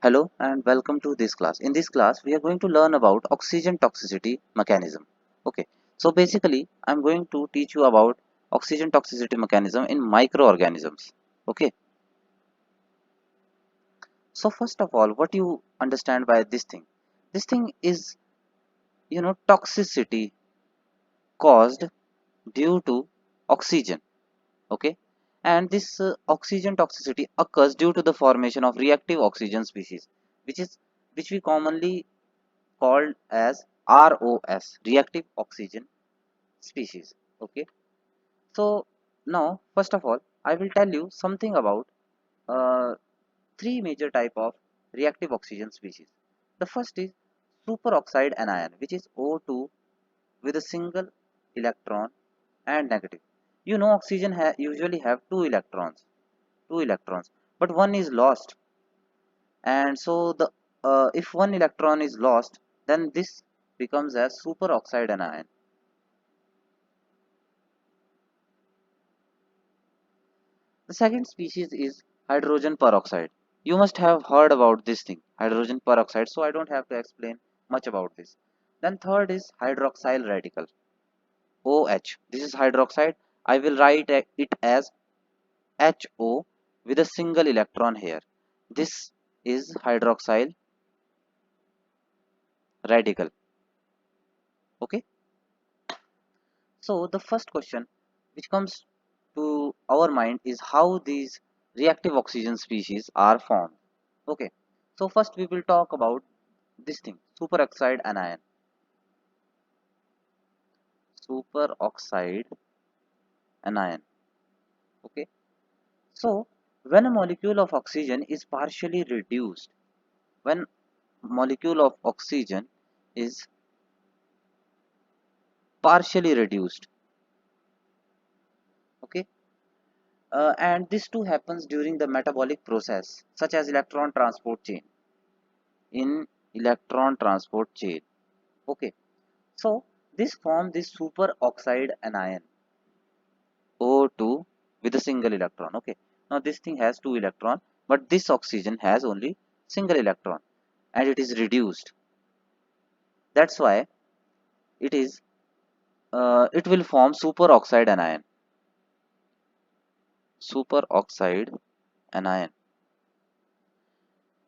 Hello and welcome to this class. In this class, we are going to learn about oxygen toxicity mechanism. Okay, so basically, I'm going to teach you about oxygen toxicity mechanism in microorganisms. Okay, so first of all, what you understand by this thing? This thing is, toxicity caused due to oxygen. Okay, and this oxygen toxicity occurs due to the formation of reactive oxygen species, which is which we commonly called as ROS, reactive oxygen species. Okay, so now first of all, I will tell you something about uh, three major type of reactive oxygen species. The first is superoxide anion, which is O2 with a single electron and negative. You know, oxygen usually have two electrons, but one is lost, and so the if one electron is lost, then this becomes as superoxide anion. The second species is hydrogen peroxide. You must have heard about this thing, hydrogen peroxide, so I don't have to explain much about this. Then third is hydroxyl radical, OH. This is hydroxide. I will write it as HO with a single electron here. This is hydroxyl radical. Okay. So the first question which comes to our mind is how these reactive oxygen species are formed. Okay, so first we will talk about this thing, superoxide anion. Superoxide anion. Okay, so when a molecule of oxygen is partially reduced, when molecule of oxygen is partially reduced, okay, and this too happens during the metabolic process, such as electron transport chain. In electron transport chain. Okay, so this form this superoxide anion O2 with a single electron. Okay, now this thing has two electron, but this oxygen has only single electron, and it is reduced. That's why it is it will form superoxide anion. Superoxide anion.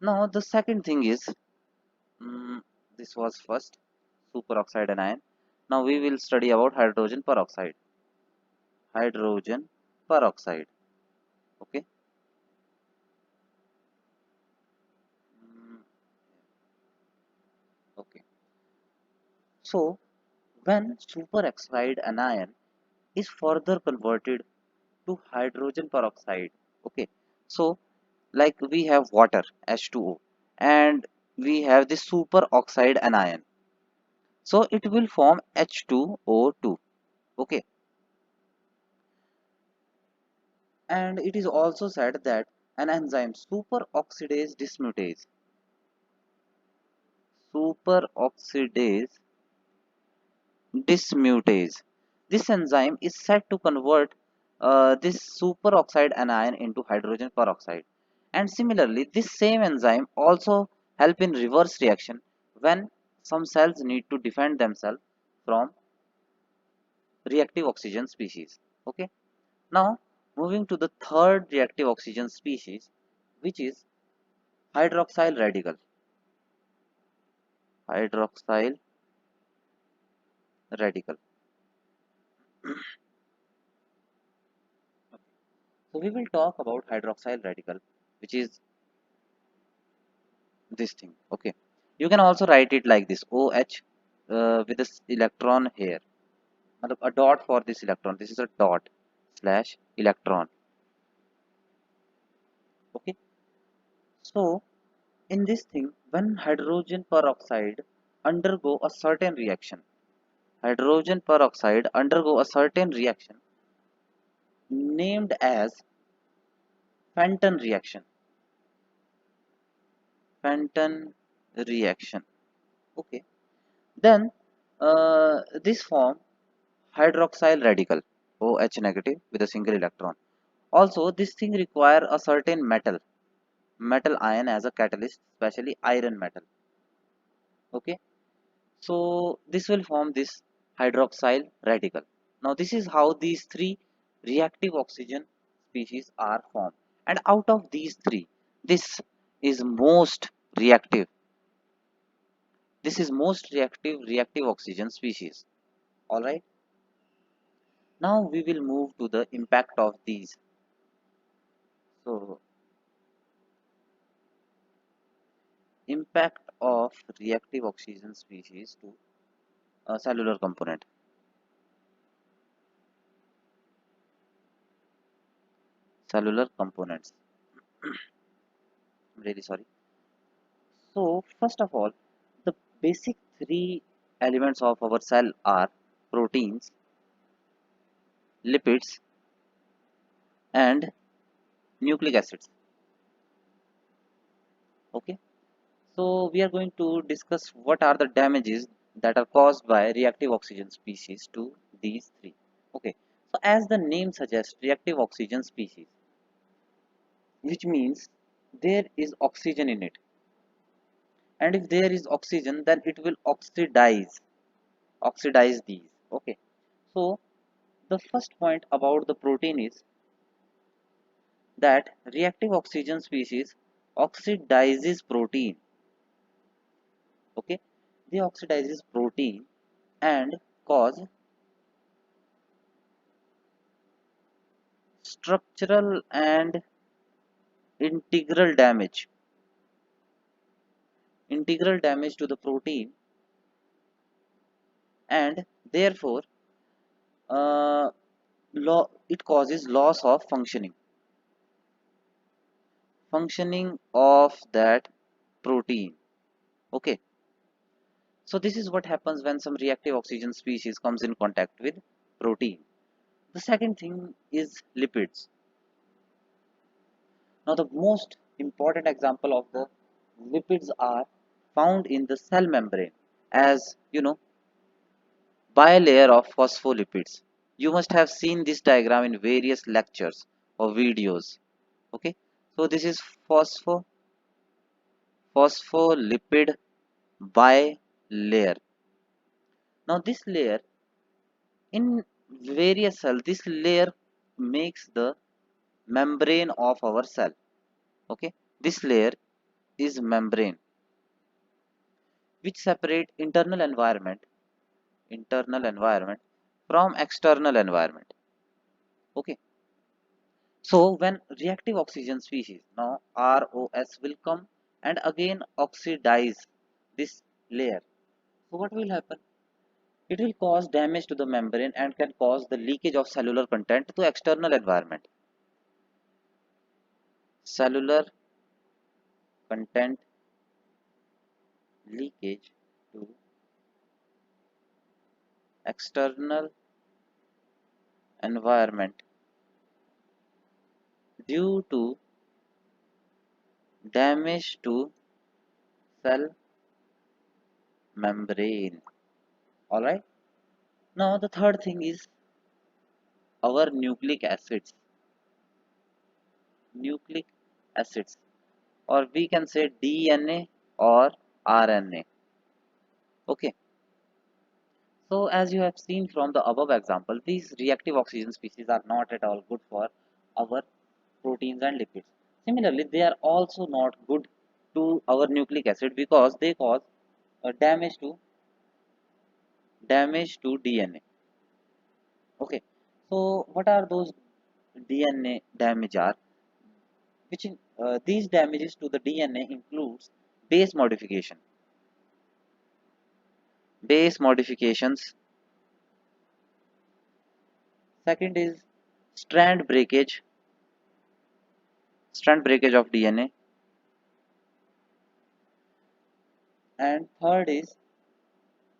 Now the second thing is this was first superoxide anion. Now we will study about hydrogen peroxide. Hydrogen peroxide. Okay. Mm, okay. So when superoxide anion is further converted to hydrogen peroxide, okay. So like we have water H2O and we have this superoxide anion. So it will form H2O2. Okay. And it is also said that an enzyme superoxidase dismutase. This enzyme is said to convert this superoxide anion into hydrogen peroxide. And similarly, this same enzyme also help in reverse reaction when some cells need to defend themselves from reactive oxygen species. Okay. Now, moving to the third reactive oxygen species, which is hydroxyl radical. Hydroxyl radical. So we will talk about hydroxyl radical, which is this thing. Okay, you can also write it like this, OH with this electron here, a dot for this electron. This is a dot slash electron. Okay, so in this thing, when hydrogen peroxide undergo a certain reaction, hydrogen peroxide undergo a certain reaction named as Fenton reaction. Fenton reaction. Okay, then this form hydroxyl radical, OH negative with a single electron. Also, this thing require a certain metal. metal ion as a catalyst, especially iron metal. Okay, so this will form this hydroxyl radical. Now this is how these three reactive oxygen species are formed, and out of these three, this is most reactive. This is most reactive oxygen species. All right. Now we will move to the impact of these. So impact of reactive oxygen species to a cellular component. Cellular components. I'm really sorry. So first of all, the basic three elements of our cell are proteins, lipids, and nucleic acids. Okay. So we are going to discuss what are the damages that are caused by reactive oxygen species to these three. Okay. So as the name suggests, reactive oxygen species, which means there is oxygen in it, and if there is oxygen, then it will oxidize these. Okay. So the first point about the protein is that reactive oxygen species oxidizes protein. Okay, they oxidizes protein and cause structural and integral damage to the protein, and therefore uh, it causes loss of functioning of that protein. Okay, so this is what happens when some reactive oxygen species comes in contact with protein. The second thing is lipids. Now the most important example of the lipids are found in the cell membrane as bilayer of phospholipids. You must have seen this diagram in various lectures or videos. Okay, so this is phospholipid bilayer. Now this layer in various cells, this layer makes the membrane of our cell. Okay, this layer is membrane which separate internal environment from external environment. Okay, so when reactive oxygen species, now ROS, will come and again oxidize this layer, so what will happen? It will cause damage to the membrane and can cause the leakage of cellular content to external environment. Cellular content leakage to external environment due to damage to cell membrane. All right. Now the third thing is our nucleic acids, or we can say DNA or RNA. Okay. So as you have seen from the above example, these reactive oxygen species are not at all good for our proteins and lipids. Similarly, they are also not good to our nucleic acid because they cause damage to DNA. Okay. So what are those DNA damage are? These damages to the DNA includes base modification, base modifications. Second is strand breakage, strand breakage of DNA, and third is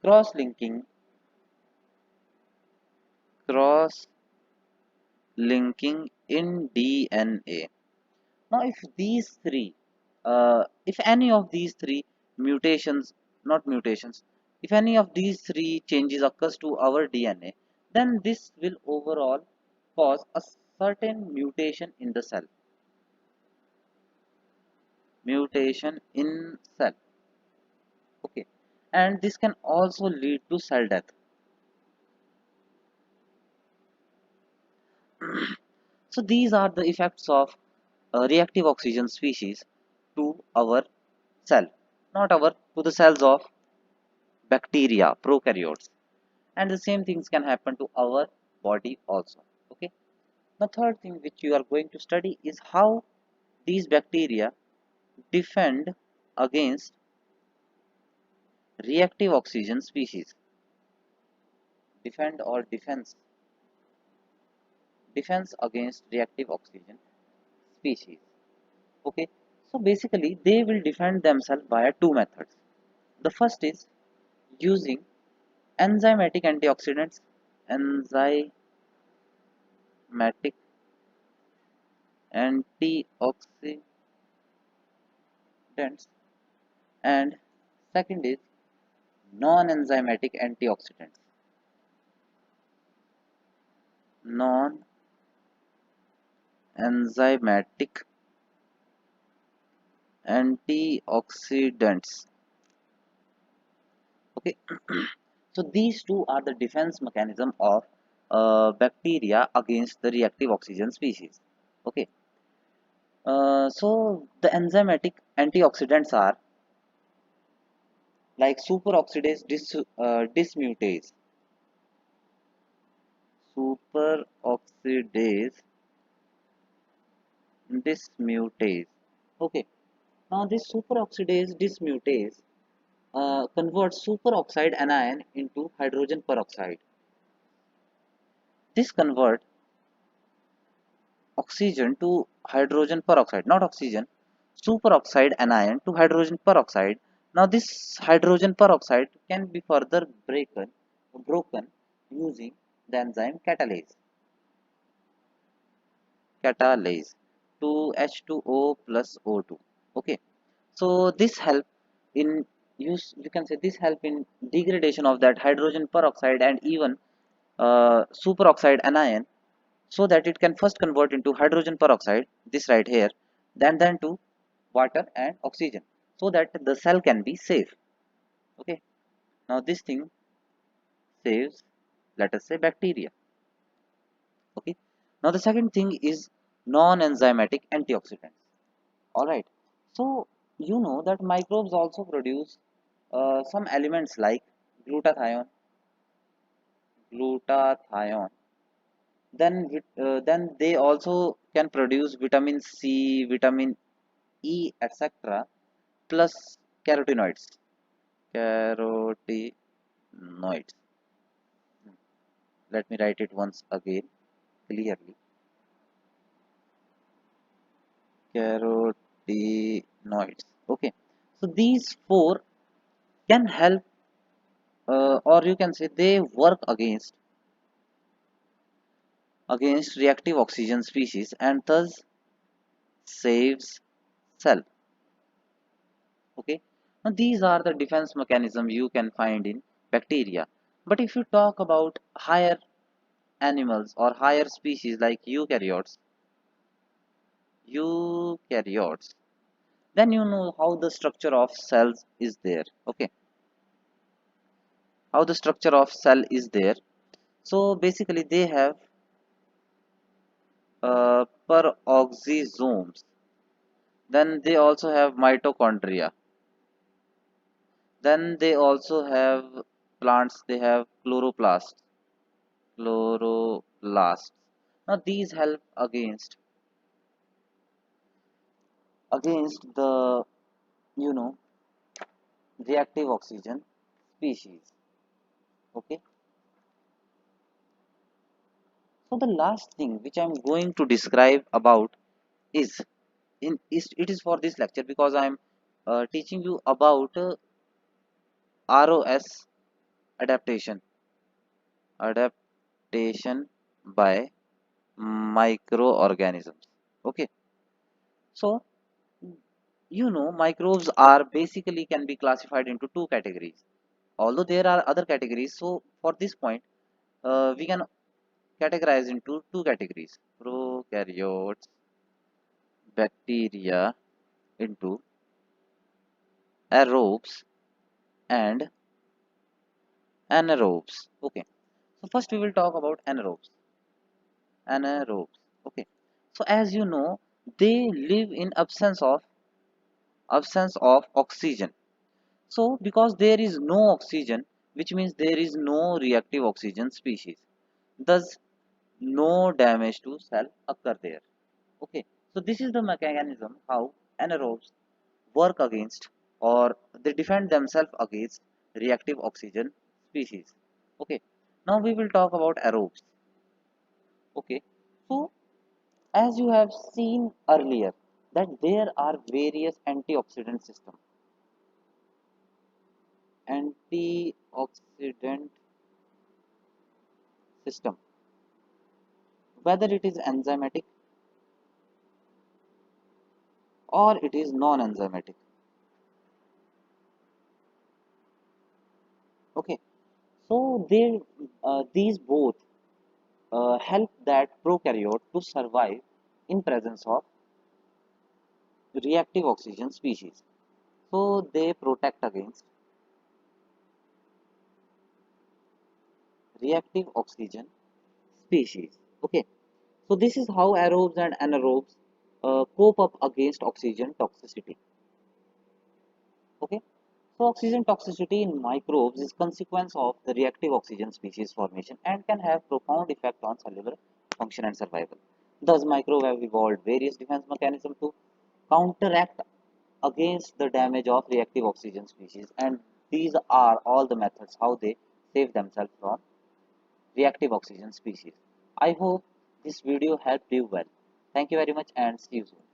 cross linking, cross linking in DNA. Now, if any of these three mutations, not mutations, if any of these three changes occurs to our DNA, then this will overall cause a certain mutation in the cell. mutation in cell. Okay, and this can also lead to cell death. So these are the effects of reactive oxygen species to our cell, not our to the cells of bacteria, prokaryotes, and the same things can happen to our body also. Okay. The third thing which you are going to study is how these bacteria defend against reactive oxygen species. Defend or defense against reactive oxygen species. Okay, so basically they will defend themselves via two methods. The first is using enzymatic antioxidants, enzymatic antioxidants, and second is non-enzymatic antioxidants, non-enzymatic antioxidants. Okay, so these two are the defense mechanism of bacteria against the reactive oxygen species. Okay, so the enzymatic antioxidants are like superoxidase dismutase, superoxidase dismutase. Okay, now this superoxidase dismutase converts superoxide anion into hydrogen peroxide. This convert oxygen to hydrogen peroxide, not oxygen, superoxide anion to hydrogen peroxide. Now this hydrogen peroxide can be further broken using the enzyme catalase to H2O plus O2. Okay, so this help in you can say this help in degradation of that hydrogen peroxide and even superoxide anion, so that it can first convert into hydrogen peroxide, this right here, then to water and oxygen, so that the cell can be safe. Okay, now this thing saves, let us say, bacteria. Okay, now the second thing is non-enzymatic antioxidants. All right, so you know that microbes also produce some elements like glutathione. Then they also can produce vitamin C, vitamin E, etc. plus carotenoids. Carotenoids. Let me write it once again clearly. Carotenoids. Okay. So these four can help, or you can say they work against reactive oxygen species and thus saves cell. Okay, now these are the defense mechanism you can find in bacteria. But if you talk about higher animals or higher species like eukaryotes, then you know how the structure of cells is there. Okay, how the structure of cell is there. So basically they have peroxisomes. Then they also have mitochondria. Then they also have plants. They have chloroplasts. Now these help against the you know reactive oxygen species. Okay. So the last thing which I'm going to describe about is it is for this lecture because I'm teaching you about ROS adaptation adaptation by microorganisms. Okay. So microbes are basically can be classified into two categories, although there are other categories. So for this point we can categorize into two categories: prokaryotes, bacteria, into aerobes and anaerobes. Okay, so first we will talk about anaerobes. Anaerobes. Okay, so as you know, they live in absence of oxygen. So because there is no oxygen, which means there is no reactive oxygen species. Thus, no damage to cell occur there. Okay, so this is the mechanism how anaerobes work against, or they defend themselves against reactive oxygen species. Okay, now we will talk about aerobes. Okay, so as you have seen earlier that there are various antioxidant system, whether it is enzymatic or it is non-enzymatic. Okay, so these both help that prokaryote to survive in presence of reactive oxygen species. So they protect against reactive oxygen species. Okay, so this is how aerobes and anaerobes cope up against oxygen toxicity. Okay, so oxygen toxicity in microbes is consequence of the reactive oxygen species formation and can have profound effect on cellular function and survival. Thus, microbes have evolved various defense mechanisms to counteract against the damage of reactive oxygen species, and these are all the methods how they save themselves from reactive oxygen species. I hope this video helped you well. Thank you very much and see you soon.